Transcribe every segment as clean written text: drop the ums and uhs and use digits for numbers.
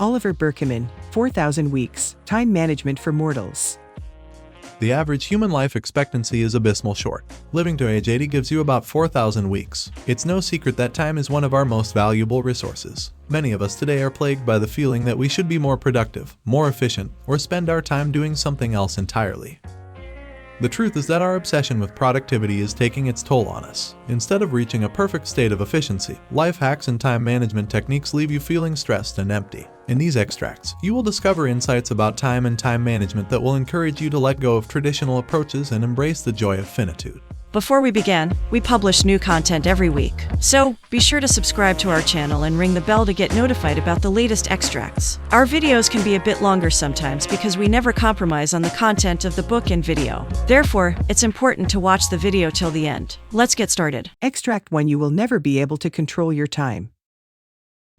Oliver Burkeman, 4,000 Weeks, Time Management for Mortals. The average human life expectancy is abysmal short. Living to age 80 gives you about 4,000 weeks. It's no secret that time is one of our most valuable resources. Many of us today are plagued by the feeling that we should be more productive, more efficient, or spend our time doing something else entirely. The truth is that our obsession with productivity is taking its toll on us. Instead of reaching a perfect state of efficiency, life hacks and time management techniques leave you feeling stressed and empty. In these extracts, you will discover insights about time and time management that will encourage you to let go of traditional approaches and embrace the joy of finitude. Before we begin, we publish new content every week, so be sure to subscribe to our channel and ring the bell to get notified about the latest extracts. Our videos can be a bit longer sometimes because we never compromise on the content of the book and video. Therefore, it's important to watch the video till the end. Let's get started. Extract 1. You will never be able to control your time.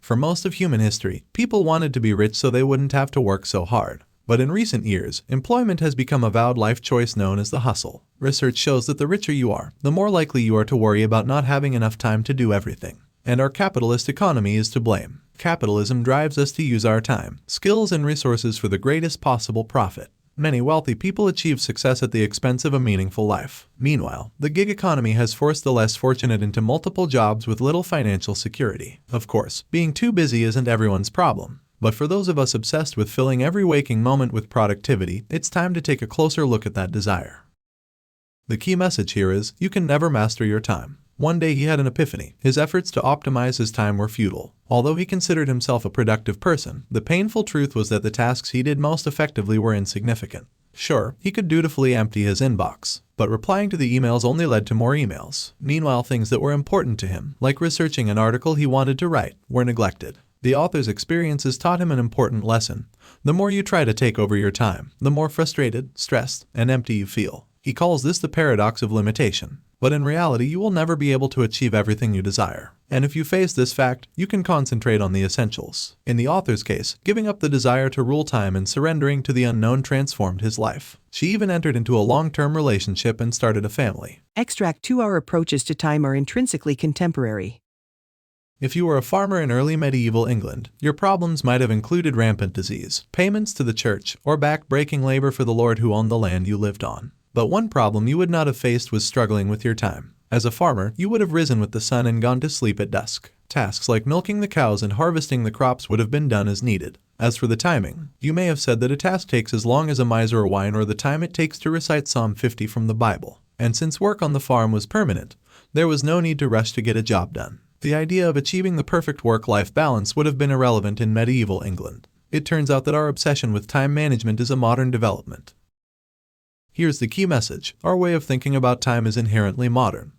For most of human history, people wanted to be rich so they wouldn't have to work so hard. But in recent years, employment has become a vowed life choice known as the hustle. Research shows that the richer you are, the more likely you are to worry about not having enough time to do everything. And our capitalist economy is to blame. Capitalism drives us to use our time, skills, and resources for the greatest possible profit. Many wealthy people achieve success at the expense of a meaningful life. Meanwhile, the gig economy has forced the less fortunate into multiple jobs with little financial security. Of course, being too busy isn't everyone's problem. But for those of us obsessed with filling every waking moment with productivity, it's time to take a closer look at that desire. The key message here is, you can never master your time. One day he had an epiphany. His efforts to optimize his time were futile. Although he considered himself a productive person, the painful truth was that the tasks he did most effectively were insignificant. Sure, he could dutifully empty his inbox, but replying to the emails only led to more emails. Meanwhile, things that were important to him, like researching an article he wanted to write, were neglected. The author's experiences taught him an important lesson. The more you try to take over your time, the more frustrated, stressed, and empty you feel. He calls this the paradox of limitation. But in reality, you will never be able to achieve everything you desire. And if you face this fact, you can concentrate on the essentials. In the author's case, giving up the desire to rule time and surrendering to the unknown transformed his life. She even entered into a long-term relationship and started a family. Extract 2. Our approaches to time are intrinsically contemporary. If you were a farmer in early medieval England, your problems might have included rampant disease, payments to the church, or back-breaking labor for the lord who owned the land you lived on. But one problem you would not have faced was struggling with your time. As a farmer, you would have risen with the sun and gone to sleep at dusk. Tasks like milking the cows and harvesting the crops would have been done as needed. As for the timing, you may have said that a task takes as long as a miser or wine or the time it takes to recite Psalm 50 from the Bible. And since work on the farm was permanent, there was no need to rush to get a job done. The idea of achieving the perfect work-life balance would have been irrelevant in medieval England. It turns out that our obsession with time management is a modern development. Here's the key message. Our way of thinking about time is inherently modern.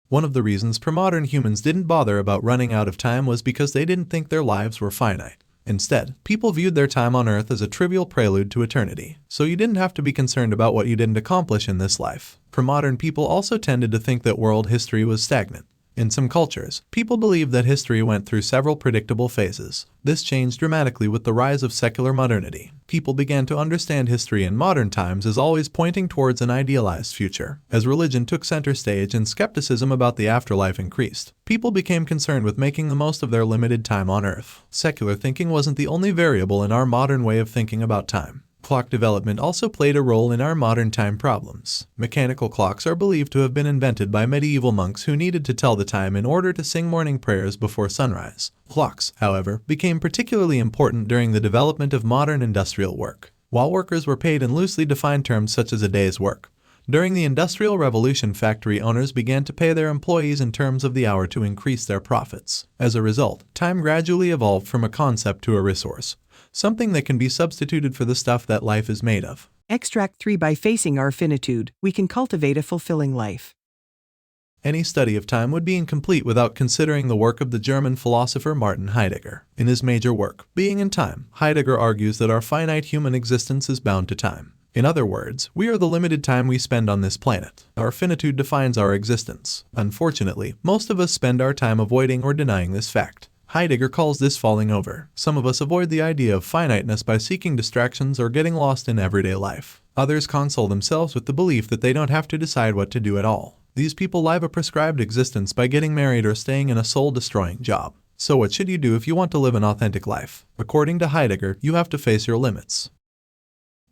One of the reasons pre-modern humans didn't bother about running out of time was because they didn't think their lives were finite. Instead, people viewed their time on Earth as a trivial prelude to eternity. So you didn't have to be concerned about what you didn't accomplish in this life. Pre-modern people also tended to think that world history was stagnant. In some cultures, people believed that history went through several predictable phases. This changed dramatically with the rise of secular modernity. People began to understand history in modern times as always pointing towards an idealized future. As religion took center stage and skepticism about the afterlife increased, people became concerned with making the most of their limited time on Earth. Secular thinking wasn't the only variable in our modern way of thinking about time. Clock development also played a role in our modern time problems. Mechanical clocks are believed to have been invented by medieval monks who needed to tell the time in order to sing morning prayers before sunrise. Clocks, however, became particularly important during the development of modern industrial work. While workers were paid in loosely defined terms such as a day's work, during the Industrial Revolution, factory owners began to pay their employees in terms of the hour to increase their profits. As a result, time gradually evolved from a concept to a resource, something that can be substituted for the stuff that life is made of. Extract 3. By facing our finitude, we can cultivate a fulfilling life. Any study of time would be incomplete without considering the work of the German philosopher Martin Heidegger. In his major work, Being in Time, Heidegger argues that our finite human existence is bound to time. In other words, we are the limited time we spend on this planet. Our finitude defines our existence. Unfortunately, most of us spend our time avoiding or denying this fact. Heidegger calls this falling over. Some of us avoid the idea of finiteness by seeking distractions or getting lost in everyday life. Others console themselves with the belief that they don't have to decide what to do at all. These people live a prescribed existence by getting married or staying in a soul-destroying job. So what should you do if you want to live an authentic life? According to Heidegger, you have to face your limits.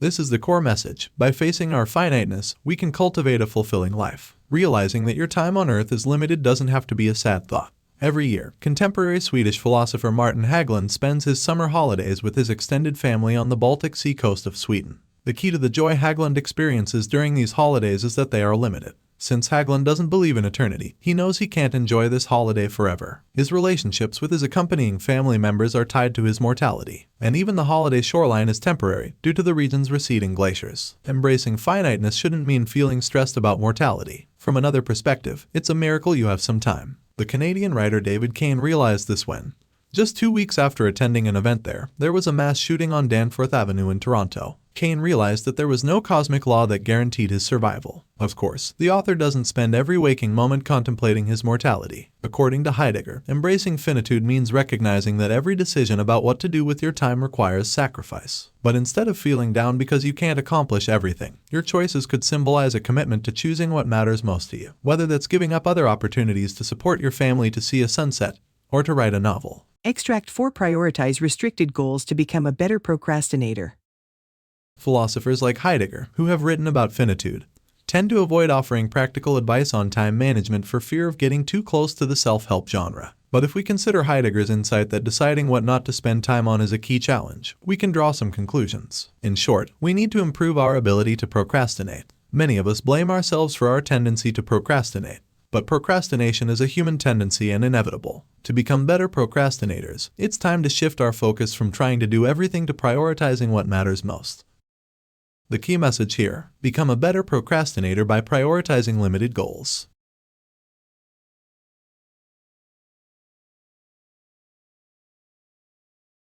This is the core message. By facing our finiteness, we can cultivate a fulfilling life. Realizing that your time on earth is limited doesn't have to be a sad thought. Every year, contemporary Swedish philosopher Martin Hägglund spends his summer holidays with his extended family on the Baltic Sea coast of Sweden. The key to the joy Hägglund experiences during these holidays is that they are limited. Since Hägglund doesn't believe in eternity, he knows he can't enjoy this holiday forever. His relationships with his accompanying family members are tied to his mortality, and even the holiday shoreline is temporary due to the region's receding glaciers. Embracing finiteness shouldn't mean feeling stressed about mortality. From another perspective, it's a miracle you have some time. The Canadian writer David Kane realized this when, just 2 weeks after attending an event there was a mass shooting on Danforth Avenue in Toronto. Kane realized that there was no cosmic law that guaranteed his survival. Of course, the author doesn't spend every waking moment contemplating his mortality. According to Heidegger, embracing finitude means recognizing that every decision about what to do with your time requires sacrifice. But instead of feeling down because you can't accomplish everything, your choices could symbolize a commitment to choosing what matters most to you, whether that's giving up other opportunities to support your family to see a sunset, or to write a novel. Extract 4. Prioritize restricted goals to become a better procrastinator. Philosophers like Heidegger, who have written about finitude, tend to avoid offering practical advice on time management for fear of getting too close to the self-help genre. But if we consider Heidegger's insight that deciding what not to spend time on is a key challenge, we can draw some conclusions. In short, we need to improve our ability to procrastinate. Many of us blame ourselves for our tendency to procrastinate. But procrastination is a human tendency and inevitable. To become better procrastinators, it's time to shift our focus from trying to do everything to prioritizing what matters most. The key message here: become a better procrastinator by prioritizing limited goals.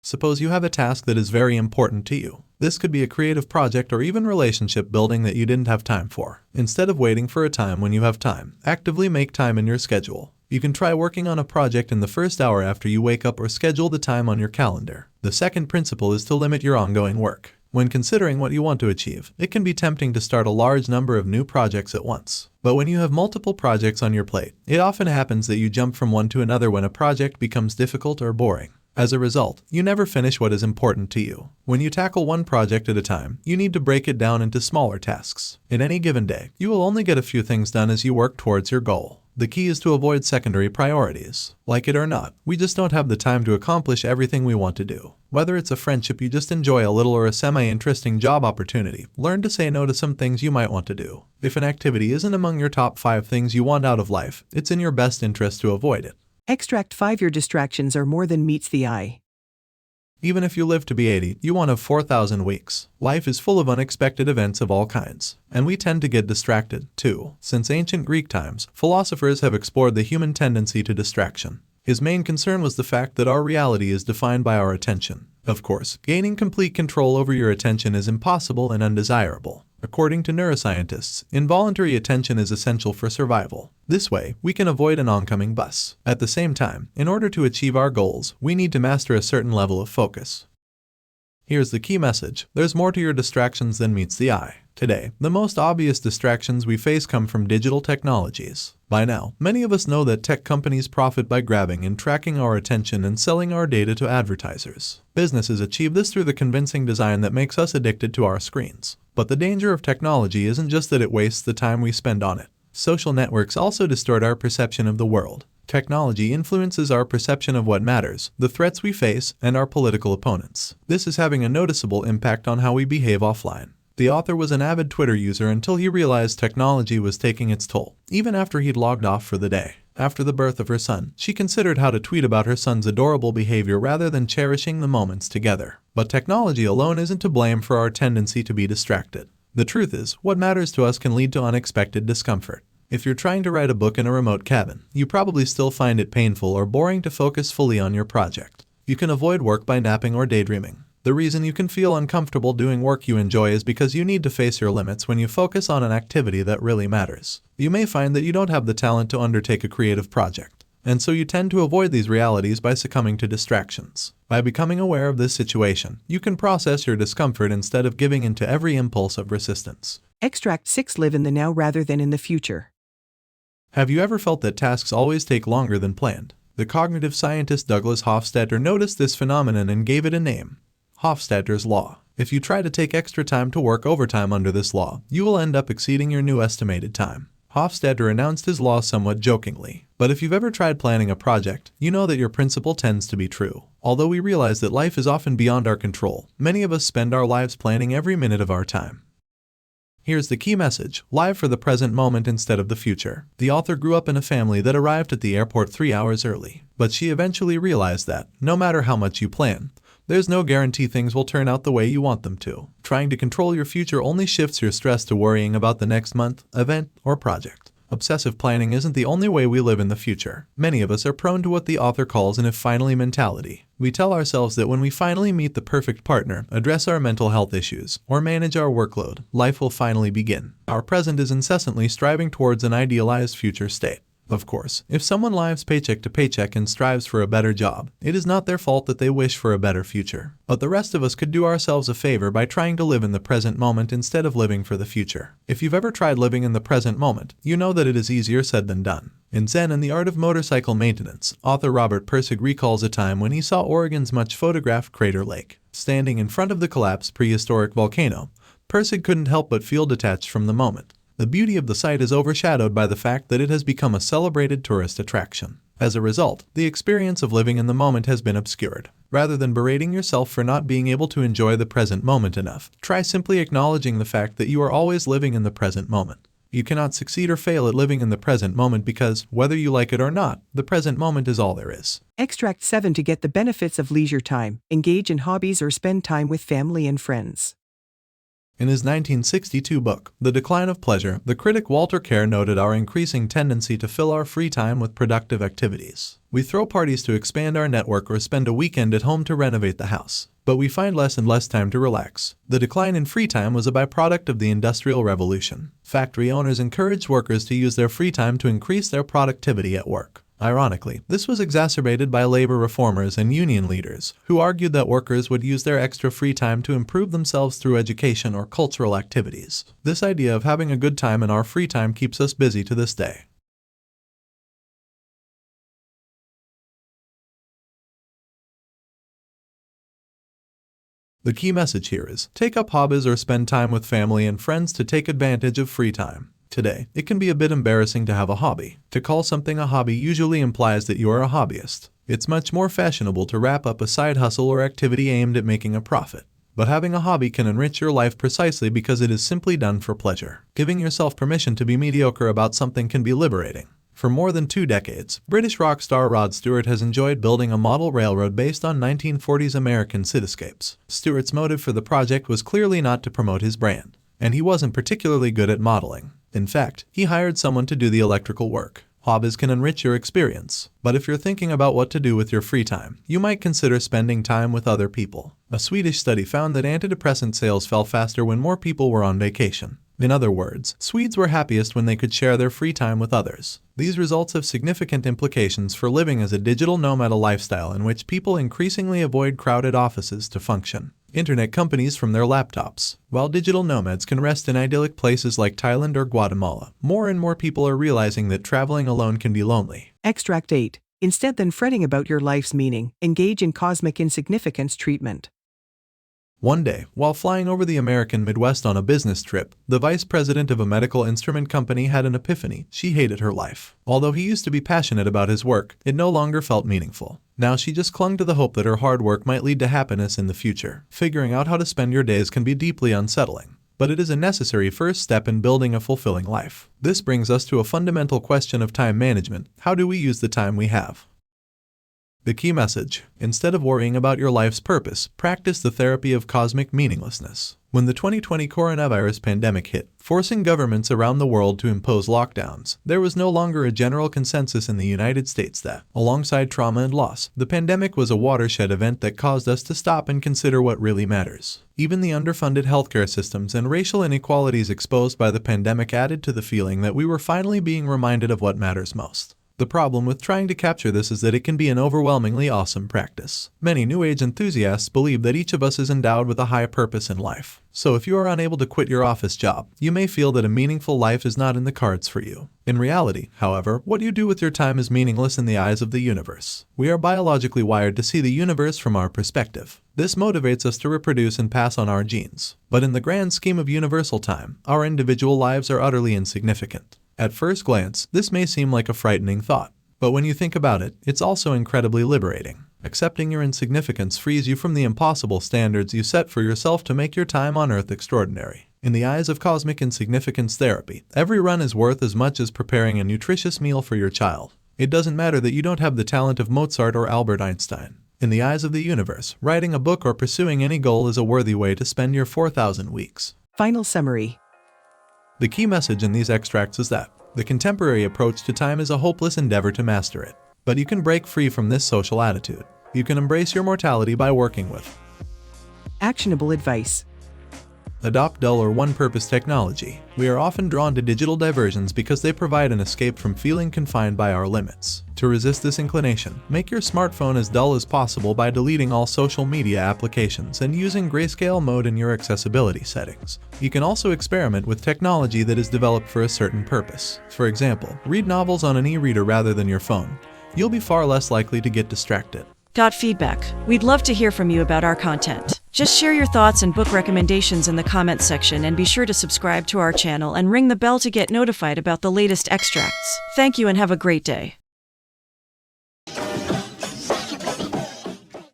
Suppose you have a task that is very important to you. This could be a creative project or even relationship building that you didn't have time for. Instead of waiting for a time when you have time, actively make time in your schedule. You can try working on a project in the first hour after you wake up or schedule the time on your calendar. The second principle is to limit your ongoing work. When considering what you want to achieve, it can be tempting to start a large number of new projects at once. But when you have multiple projects on your plate, it often happens that you jump from one to another when a project becomes difficult or boring. As a result, you never finish what is important to you. When you tackle one project at a time, you need to break it down into smaller tasks. In any given day, you will only get a few things done as you work towards your goal. The key is to avoid secondary priorities. Like it or not, we just don't have the time to accomplish everything we want to do. Whether it's a friendship you just enjoy a little or a semi-interesting job opportunity, learn to say no to some things you might want to do. If an activity isn't among your top 5 things you want out of life, it's in your best interest to avoid it. Extract 5. Your distractions are more than meets the eye. Even if you live to be 80, you want to have 4,000 weeks. Life is full of unexpected events of all kinds, and we tend to get distracted, too. Since ancient Greek times, philosophers have explored the human tendency to distraction. His main concern was the fact that our reality is defined by our attention. Of course, gaining complete control over your attention is impossible and undesirable. According to neuroscientists, involuntary attention is essential for survival. This way, we can avoid an oncoming bus. At the same time, in order to achieve our goals, we need to master a certain level of focus. Here's the key message: there's more to your distractions than meets the eye. Today, the most obvious distractions we face come from digital technologies. By now, many of us know that tech companies profit by grabbing and tracking our attention and selling our data to advertisers. Businesses achieve this through the convincing design that makes us addicted to our screens. But the danger of technology isn't just that it wastes the time we spend on it. Social networks also distort our perception of the world. Technology influences our perception of what matters, the threats we face, and our political opponents. This is having a noticeable impact on how we behave offline. The author was an avid Twitter user until he realized technology was taking its toll, even after he'd logged off for the day. After the birth of her son, she considered how to tweet about her son's adorable behavior rather than cherishing the moments together. But technology alone isn't to blame for our tendency to be distracted. The truth is, what matters to us can lead to unexpected discomfort. If you're trying to write a book in a remote cabin, you probably still find it painful or boring to focus fully on your project. You can avoid work by napping or daydreaming. The reason you can feel uncomfortable doing work you enjoy is because you need to face your limits when you focus on an activity that really matters. You may find that you don't have the talent to undertake a creative project, and so you tend to avoid these realities by succumbing to distractions. By becoming aware of this situation, you can process your discomfort instead of giving in to every impulse of resistance. Extract 6. Live in the now rather than in the future. Have you ever felt that tasks always take longer than planned? The cognitive scientist Douglas Hofstadter noticed this phenomenon and gave it a name: Hofstadter's Law. If you try to take extra time to work overtime under this law, you will end up exceeding your new estimated time. Hofstadter announced his law somewhat jokingly, but if you've ever tried planning a project, you know that your principle tends to be true. Although we realize that life is often beyond our control, many of us spend our lives planning every minute of our time. Here's the key message: live for the present moment instead of the future. The author grew up in a family that arrived at the airport 3 hours early, but she eventually realized that, no matter how much you plan, there's no guarantee things will turn out the way you want them to. Trying to control your future only shifts your stress to worrying about the next month, event, or project. Obsessive planning isn't the only way we live in the future. Many of us are prone to what the author calls an if finally mentality. We tell ourselves that when we finally meet the perfect partner, address our mental health issues, or manage our workload, life will finally begin. Our present is incessantly striving towards an idealized future state. Of course, if someone lives paycheck to paycheck and strives for a better job, it is not their fault that they wish for a better future. But the rest of us could do ourselves a favor by trying to live in the present moment instead of living for the future. If you've ever tried living in the present moment, you know that it is easier said than done. In Zen and the Art of Motorcycle Maintenance, author Robert Pirsig recalls a time when he saw Oregon's much photographed Crater Lake. Standing in front of the collapsed prehistoric volcano, Pirsig couldn't help but feel detached from the moment. The beauty of the site is overshadowed by the fact that it has become a celebrated tourist attraction. As a result, the experience of living in the moment has been obscured. Rather than berating yourself for not being able to enjoy the present moment enough, try simply acknowledging the fact that you are always living in the present moment. You cannot succeed or fail at living in the present moment because, whether you like it or not, the present moment is all there is. Extract 7. To get the benefits of leisure time, engage in hobbies or spend time with family and friends. In his 1962 book, The Decline of Pleasure, the critic Walter Kerr noted our increasing tendency to fill our free time with productive activities. We throw parties to expand our network or spend a weekend at home to renovate the house, but we find less and less time to relax. The decline in free time was a byproduct of the Industrial Revolution. Factory owners encouraged workers to use their free time to increase their productivity at work. Ironically, this was exacerbated by labor reformers and union leaders, who argued that workers would use their extra free time to improve themselves through education or cultural activities. This idea of having a good time in our free time keeps us busy to this day. The key message here is, take up hobbies or spend time with family and friends to take advantage of free time. Today, it can be a bit embarrassing to have a hobby. To call something a hobby usually implies that you are a hobbyist. It's much more fashionable to wrap up a side hustle or activity aimed at making a profit. But having a hobby can enrich your life precisely because it is simply done for pleasure. Giving yourself permission to be mediocre about something can be liberating. For more than 2 decades, British rock star Rod Stewart has enjoyed building a model railroad based on 1940s American cityscapes. Stewart's motive for the project was clearly not to promote his brand, and he wasn't particularly good at modeling. In fact, he hired someone to do the electrical work. Hobbies can enrich your experience, but if you're thinking about what to do with your free time, you might consider spending time with other people. A Swedish study found that antidepressant sales fell faster when more people were on vacation. In other words, Swedes were happiest when they could share their free time with others. These results have significant implications for living as a digital nomad, a lifestyle in which people increasingly avoid crowded offices to function. Internet companies from their laptops. While digital nomads can rest in idyllic places like Thailand or Guatemala, more and more people are realizing that traveling alone can be lonely. Extract 8. Instead than fretting about your life's meaning, engage in cosmic insignificance treatment. One day, while flying over the American Midwest on a business trip, the vice president of a medical instrument company had an epiphany. She hated her life. Although he used to be passionate about his work, it no longer felt meaningful. Now she just clung to the hope that her hard work might lead to happiness in the future. Figuring out how to spend your days can be deeply unsettling, but it is a necessary first step in building a fulfilling life. This brings us to a fundamental question of time management. How do we use the time we have? The key message: instead of worrying about your life's purpose, practice the therapy of cosmic meaninglessness. When the 2020 coronavirus pandemic hit, forcing governments around the world to impose lockdowns, there was no longer a general consensus in the United States that, alongside trauma and loss, the pandemic was a watershed event that caused us to stop and consider what really matters. Even the underfunded healthcare systems and racial inequalities exposed by the pandemic added to the feeling that we were finally being reminded of what matters most. The problem with trying to capture this is that it can be an overwhelmingly awesome practice. Many New Age enthusiasts believe that each of us is endowed with a high purpose in life. So if you are unable to quit your office job, you may feel that a meaningful life is not in the cards for you. In reality, however, what you do with your time is meaningless in the eyes of the universe. We are biologically wired to see the universe from our perspective. This motivates us to reproduce and pass on our genes. But in the grand scheme of universal time, our individual lives are utterly insignificant. At first glance, this may seem like a frightening thought. But when you think about it, it's also incredibly liberating. Accepting your insignificance frees you from the impossible standards you set for yourself to make your time on Earth extraordinary. In the eyes of cosmic insignificance therapy, every run is worth as much as preparing a nutritious meal for your child. It doesn't matter that you don't have the talent of Mozart or Albert Einstein. In the eyes of the universe, writing a book or pursuing any goal is a worthy way to spend your 4,000 weeks. Final summary. The key message in these extracts is that the contemporary approach to time is a hopeless endeavor to master it. But you can break free from this social attitude. You can embrace your mortality by working with Actionable advice. Adopt dull or one-purpose technology. We are often drawn to digital diversions because they provide an escape from feeling confined by our limits. To resist this inclination, make your smartphone as dull as possible by deleting all social media applications and using grayscale mode in your accessibility settings. You can also experiment with technology that is developed for a certain purpose. For example, read novels on an e-reader rather than your phone. You'll be far less likely to get distracted. Got feedback? We'd love to hear from you about our content. Just share your thoughts and book recommendations in the comments section, and be sure to subscribe to our channel and ring the bell to get notified about the latest extracts. Thank you and have a great day.